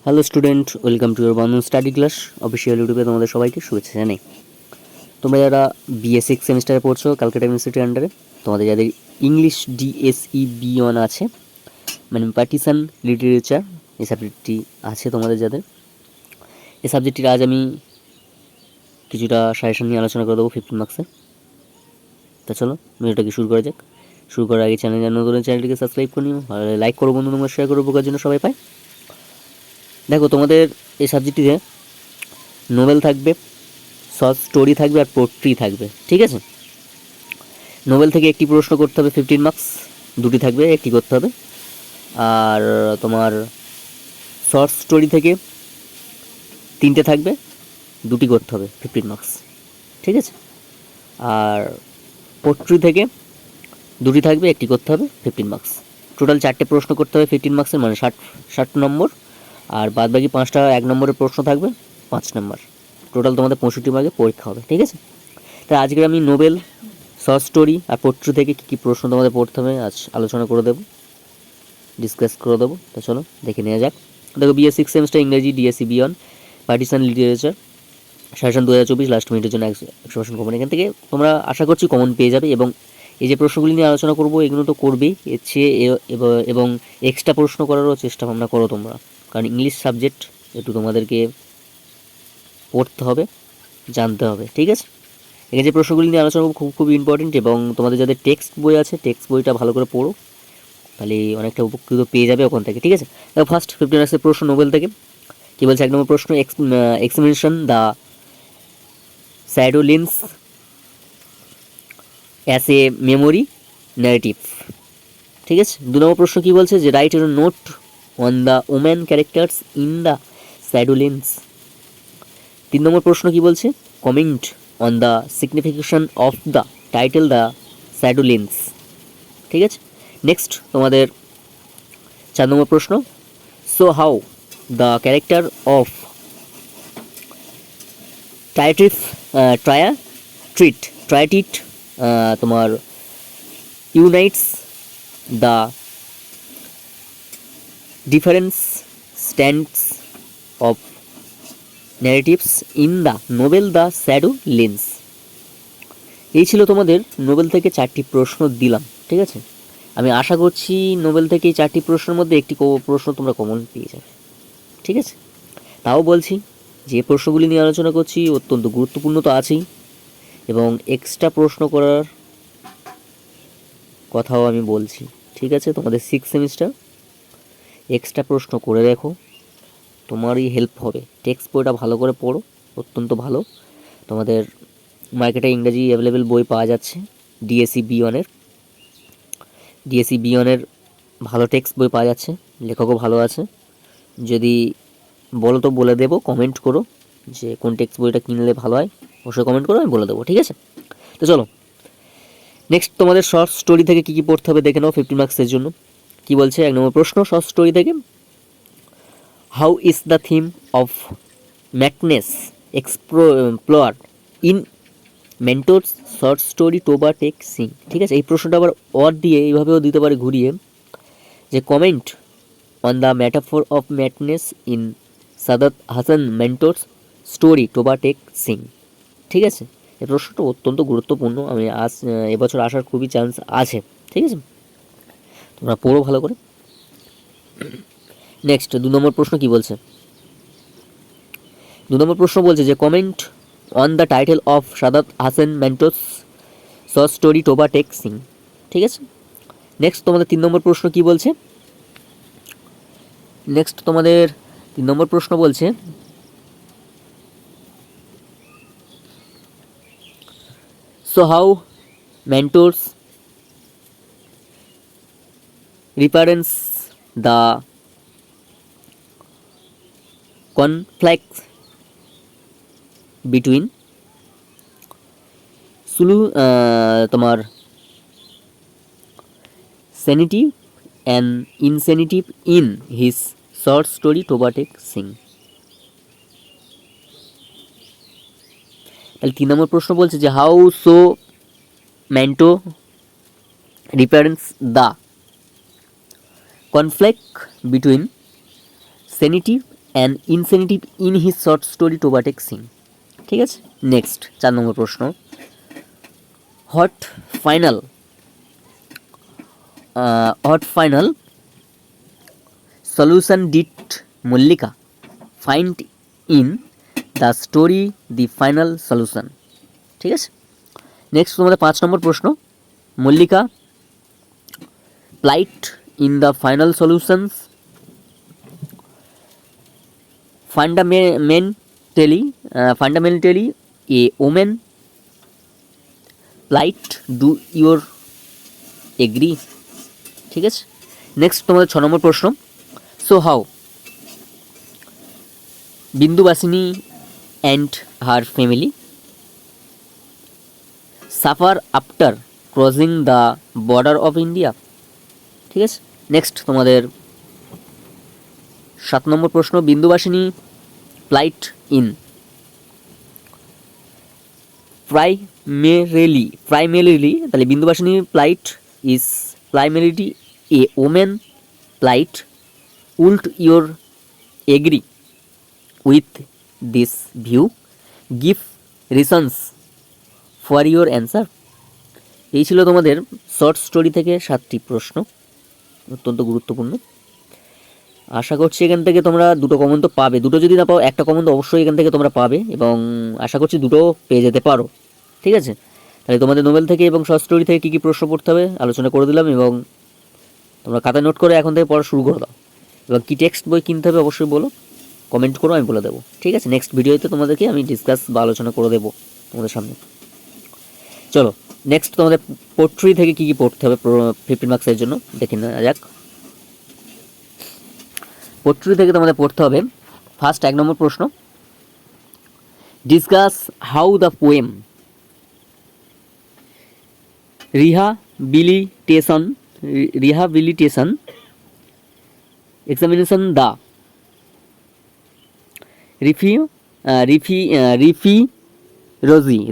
Hello student, welcome to your Bandhan study class official ইউটিউবে তোমাদের সবাইকে শুভেচ্ছা জানাই। তোমরা যারা বিএ সিক্স সেমিস্টারে পড়ছো ক্যালকাটা ইউনিভার্সিটির আন্ডারে, তোমাদের যাদের ইংলিশ ডিএসই বি1 আছে, মানে পার্টিশন লিটারেচার, এই সাবজেক্টটি আছে তোমাদের যাদের, এই সাবজেক্টটির আজ আমি কিছুটা সাজেশন নিয়ে আলোচনা করে দেবো 15 মার্কসে। তা চলো ভিডিওটাকে শুরু করা যাক। শুরু করার আগে চ্যানেলটিকে সাবস্ক্রাইব করে নিও, লাইক করো বন্ধু, তোমরা শেয়ার করো, উপকার জন্য সবাই পায়। দেখো, তোমাদের এই সাবজেক্টটিতে নোবেল থাকবে, শর্ট স্টোরি থাকবে আর পোট্রি থাকবে, ঠিক আছে। নোবেল থেকে একটি প্রশ্ন করতে হবে 15 মার্কস, দুটি থাকবে, একটি করতে হবে। আর তোমার শর্ট স্টোরি থেকে 3টে থাকবে, দুটি করতে হবে, 15 মার্কস, ঠিক আছে। আর পোট্রি থেকে দুটি থাকবে, একটি করতে হবে, 15 মার্কস। টোটাল 4টে প্রশ্ন করতে হবে 15 মার্কসের, মানে 60 নম্বর। আর বাদ বাকি 5টা 1 নম্বরের প্রশ্ন থাকবে, 5 নম্বর। টোটাল তোমাদের 65 মার্কে পরীক্ষা হবে, ঠিক আছে। তাই আজকে আমি নোবেল, শর্ট স্টোরি আর পোট্রি থেকে কী কী প্রশ্ন তোমাদের পড়তে হবে আজ আলোচনা করে দেবো, ডিসকাস করে দেবো। তো চলো দেখে নেওয়া যাক। দেখো, বিএ সিক্স সেমিস্টার ইংরেজি DSC B one partition literature suggestion 2024 last মিনিটের জন্য 100% কমন। এখান থেকে তোমরা আশা করছি কমন পেয়ে যাবে। এবং এই যে প্রশ্নগুলি নিয়ে আলোচনা করবো এগুলো তো করবেই, এর চেয়ে এবং এক্সট্রা প্রশ্ন করারও চেষ্টা ভাবনা করো তোমরা, কারণ ইংলিশ সাবজেক্ট একটু তোমাদেরকে পড়তে হবে, জানতে হবে, ঠিক আছে। এখানে যে প্রশ্নগুলি নিয়ে আলোচনা করবো খুব ইম্পর্টেন্ট, এবং তোমাদের যাদের টেক্সট বই আছে টেক্সট বইটা ভালো করে পড়ো, তাহলে অনেকটা উপকৃত পেয়ে যাবে ওখান থেকে, ঠিক আছে। দেখো, ফার্স্ট 15 মার্কসের প্রশ্ন নোবেল থেকে কী বলছে। 1 নম্বর প্রশ্ন, explanation the Shadow Lines as a memory narrative, ঠিক আছে। 2 নম্বর প্রশ্ন কী বলছে, যে write a note on the woman characters in the Shadow Lines. 3 নম্বর প্রশ্ন কী বলছে, comment on the signification of the title the Shadow Lines, ঠিক আছে। নেক্সট তোমাদের 4 নম্বর প্রশ্ন, so how the character of Tridib Tridib তোমার unites the difference stands of narratives in the novel the Shadow Lines. এই ছিল তোমাদের নোবেল থেকে 4টি প্রশ্ন দিলাম, ঠিক আছে। আমি আশা করছি নোবেল থেকে এই 4টি প্রশ্নের মধ্যে একটি প্রশ্ন তোমরা কমন পেয়ে যাবে, ঠিক আছে। তাও বলছি, যে প্রশ্নগুলি নিয়ে আলোচনা করছি অত্যন্ত গুরুত্বপূর্ণ তো আছেই, এবং এক্সট্রা প্রশ্ন করার কথাও আমি বলছি, ঠিক আছে। তোমাদের সিক্স সেমিস্টার এক্সট্রা প্রশ্ন করে দেখো, তোমারই হেল্প হবে। টেক্সট বইটা ভালো করে পড়ো, অত্যন্ত ভালো। তোমাদের মার্কেটে ইংরেজি অ্যাভেলেবেল বই পাওয়া যাচ্ছে, ডিএসসি বি1-এর ভালো টেক্সট বই পাওয়া যাচ্ছে, লেখকও ভালো আছে। যদি বলো তো বলে দেবো, কমেন্ট করো যে কোন টেক্সট বইটা কিনলে ভালো হয়, অবশ্যই কমেন্ট করো, আমি বলে দেবো, ঠিক আছে। তো চলো নেক্সট তোমাদের শর্ট স্টোরি থেকে কী কী পড়তে হবে দেখে নাও 15 মার্কসের জন্য। কী বলছে 1 নম্বর প্রশ্ন, শর্ট স্টোরি থেকে, how is the theme of madness explore in Manto's short story Toba Tek Singh, ঠিক আছে। এই প্রশ্নটা আবার অর দিয়ে এইভাবেও দিতে পারে ঘুরিয়ে, যে comment on the metaphor of madness in Saadat Hasan Manto's story Toba Tek Singh, ঠিক আছে। এই প্রশ্নটা অত্যন্ত গুরুত্বপূর্ণ, আমি এবছর আসার খুবই চান্স আছে, ঠিক আছে। তোমরা পড়ো ভালো করে। নেক্সট 2 নম্বর প্রশ্ন কী বলছে, 2 নম্বর প্রশ্ন বলছে যে comment on the title of Saadat Hasan Manto's short story Toba Tek Singh, ঠিক আছে। নেক্সট তোমাদের 3 নম্বর প্রশ্ন কী বলছে, নেক্সট তোমাদের 3 নম্বর প্রশ্ন বলছে, so how mentors represents the conflict between তোমার sanity and insanity in his short story Toba Tek Singh. তাহলে 3 নম্বর প্রশ্ন বলছে যে how so Manto represents the conflict between sanity an insanity in his short story Toba Tek Singh. ঠিক আছে, নেক্সট 4 নম্বর প্রশ্ন, what final solution did Mallika find in the story the final solution. ঠিক আছে, নেক্সট তোমাদের 5 নম্বর প্রশ্ন, Mallika plight in the final solutions fundamentally a women plight, do your agree. ঠিক আছে, নেক্সট তোমাদের 6 নম্বর প্রশ্ন, so how Bindubasini and her family suffer after crossing the border of India. ঠিক আছে, নেক্সট তোমাদের 7 নম্বর প্রশ্ন, বিন্দুবাসিনী প্লাইট ইন প্রাইমেরিলি তাহলে Bindubasini plight is primarily a women plight, would your agree with this view, give reasons for your answer. এই ছিল তোমাদের short story থেকে 7টি প্রশ্ন, অত্যন্ত গুরুত্বপূর্ণ। আশা করছি এখান থেকে তোমরা 2টো কমন তো পাবে, 2টো যদি না পাও 1টা কমন তো অবশ্যই এখান থেকে তোমরা পাবে, এবং আশা করছি 2টো পেয়ে যেতে পারো। ঠিক আছে, তাহলে তোমাদের নোবেল থেকে এবং শর্ট স্টোরি থেকে কী কী প্রশ্ন পড়তে হবে আলোচনা করে দিলাম, এবং তোমরা খাতায় নোট করে এখন থেকে পড়া শুরু করে দাও। এবং কী টেক্সট বই কিনতে হবে অবশ্যই বলো, কমেন্ট করো, আমি বলে দেবো। ঠিক আছে, নেক্সট ভিডিওতে তোমাদেরকে আমি ডিসকাস বা আলোচনা করে দেবো তোমাদের সামনে। চলো নেক্সট তোমাদের পোট্রি থেকে কী কী পড়তে হবে 15 মার্কসের জন্য দেখে নেওয়া যাক। পোট্রি থেকে তোমাদের পড়তে হবে ফার্স্ট 1 নম্বর প্রশ্ন, discuss how the poem rehabilitation examination the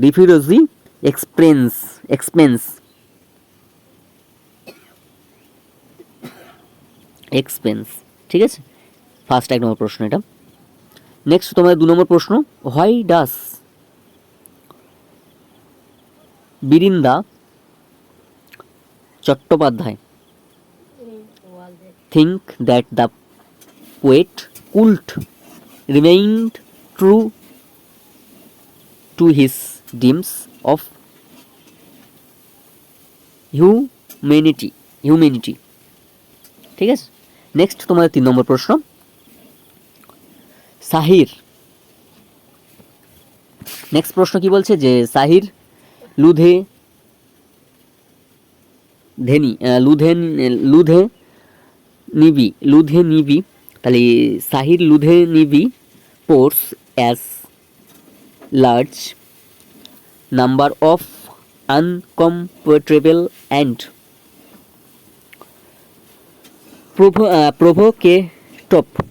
refugee expense. ঠিক আছে, ফার্স্ট 1 নম্বর প্রশ্ন এটা। নেক্সট তোমাদের 2 নম্বর প্রশ্ন, why does Brinda Chattopadhyay think that the poet could remain true to his dreams of humanity। ঠিক আছে, নেক্সট তোমাদের 3 নম্বর প্রশ্ন, সাহির। নেক্সট প্রশ্ন কি বলছে যে সাহির লুধেনিবি তাহলে Sahir Ludhianvi poses as large number of uncomfortable and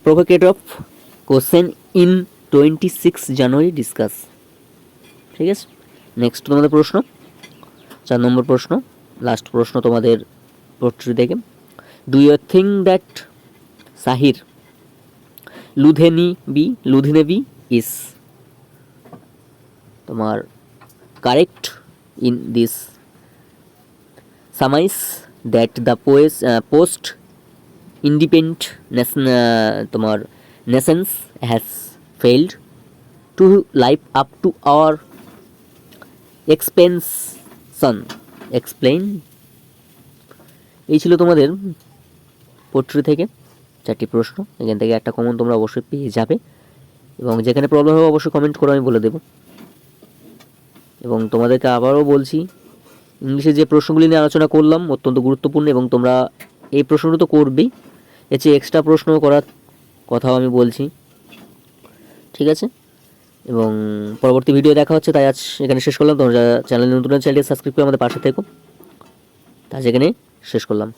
provocative question in 26 January discuss. ঠিক আছে, নেক্সট তোমাদের প্রশ্ন 4 নম্বর প্রশ্ন, লাস্ট প্রশ্ন তোমাদের পোট্রি থেকে, do you think that Sahir Ludhianvi is তোমার correct in this surmise that the post independent তোমার nations has failed to live up to our explain। এই ছিল তোমাদের পোট্রি থেকে 4টি প্রশ্ন, এখান থেকে একটা কমন তোমরা অবশ্যই পেয়ে যাবে, এবং যেখানে প্রবলেম হবে অবশ্যই কমেন্ট করে আমি বলে দেব। এবং তোমাদেরকে আবারও বলছি, ইংলিশে যে প্রশ্নগুলি নিয়ে আলোচনা করলাম অত্যন্ত গুরুত্বপূর্ণ, এবং তোমরা এই প্রশ্নটা তো করবেই, এর চেয়ে এক্সট্রা প্রশ্ন করার কথাও আমি বলছি। ঠিক আছে, এবং পরবর্তী ভিডিও দেখা হচ্ছে, তাই আজ এখানে শেষ করলাম। তোমরা চ্যানেলে নতুন চ্যানেলটি সাবস্ক্রাইব করে আমাদের পাশে থেকো, তাই এখানে শেষ করলাম।